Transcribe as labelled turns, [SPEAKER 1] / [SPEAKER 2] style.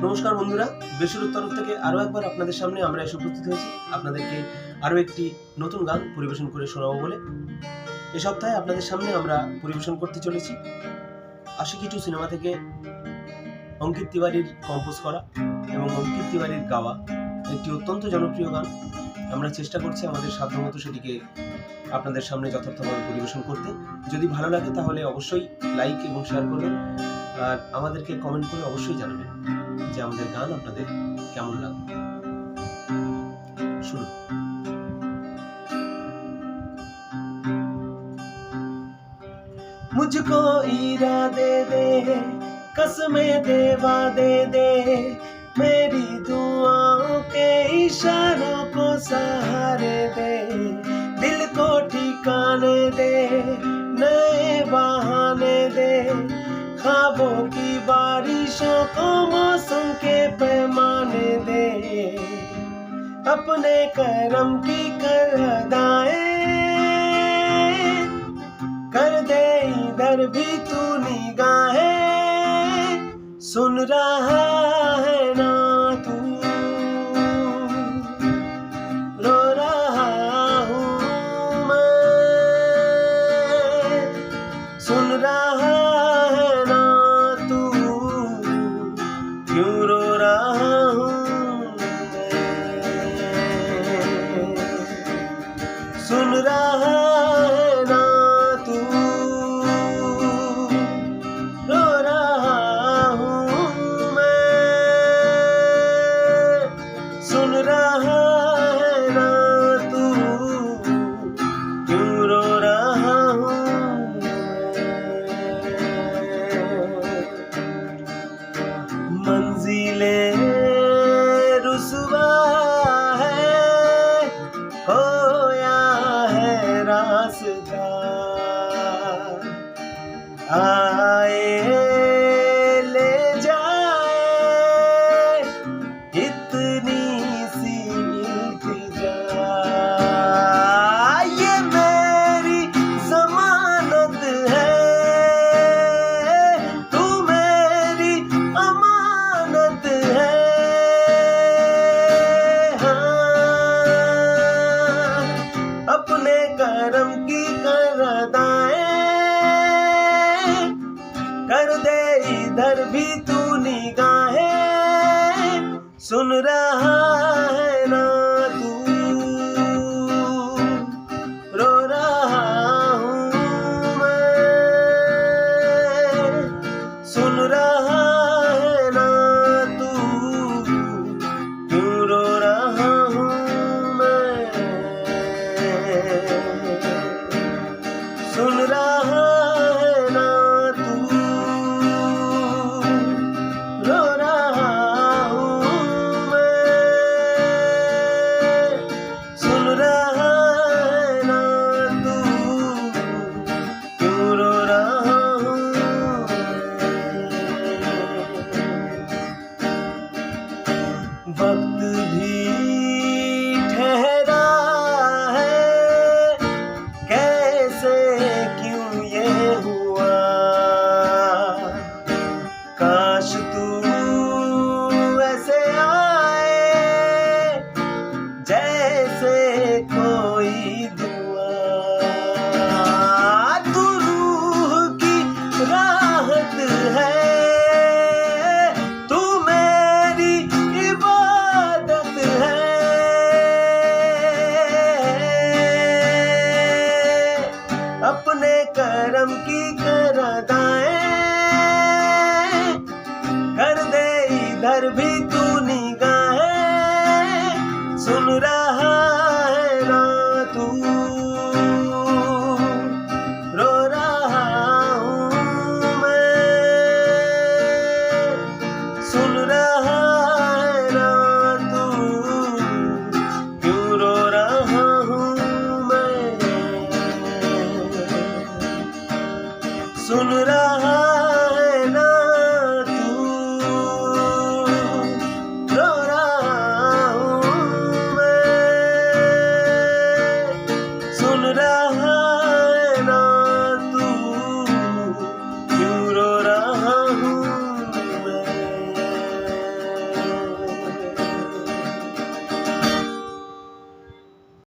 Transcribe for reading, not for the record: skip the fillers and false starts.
[SPEAKER 1] নমস্কার বন্ধুরা, বেসুর তরফ থেকে আরও একবার আপনাদের সামনে আমরা এসে উপস্থিত হয়েছি আপনাদেরকে আরও একটি নতুন গান পরিবেশন করে শোনাবো বলে। এ সপ্তাহে আপনাদের সামনে আমরা পরিবেশন করতে চলেছি আশিকি 2 সিনেমা থেকে অঙ্কিত তিওয়ারির কম্পোজ করা এবং অঙ্কিত তিওয়ারির গাওয়া একটি অত্যন্ত জনপ্রিয় গান। আমরা চেষ্টা করছি আমাদের সাধ্যমতো সেটিকে আপনাদের সামনে যথার্থভাবে পরিবেশন করতে। যদি ভালো লাগে তাহলে অবশ্যই লাইক এবং শেয়ার করবেন, আর আমাদেরকে কমেন্ট করে অবশ্যই জানাবেন যে আমাদের গান আপনাদের কেমন লাগবে। শুরু। मुझको इरादे दे, कसमें दे, वादे दे, मेरी दुआओं के इशारों को सहारे दे, दिल को ठिकाने दे, नए बहाने दे, ख्वाबों की बारिशों को मौसम के पैमाने दे, अपने करम की कर अदाएं कर दे, इधर भी तू निगाहें, सुन रहा है ना तू, रो रहा हूँ मैं, सुन रहा है ना तू, क्यों रो रहा हूँ मैं, सुन रहा मंजिलें रुसवा है, खोया है रास्ता, आए ले जाए इतनी सी इल्तिजा, ये मेरी जमानत है, तू मेरी अमानत है, हाँ, अपने करम की कर अदाएं कर दे, इधर भी तू निगाहें, सुन रहा है ना तू, रो रहा हूँ मैं, सुन रहा है ना तू, क्यों रो रहा हूँ मैं, सुन रहा है ना तू, रो रहा हूँ मैं, सुन रहा है ना तू, क्यों रो रहा हूँ मैं। वक्त भी ठहरा है, कैसे क्यों ये हुआ, काश तू ऐसे आए जैसे कोई दुआ, तू रूह की राहत है, तू मेरी इबादत है, अपने करम की कर अदाएं कर दे, इधर भी तू निगाहें, सुन रहा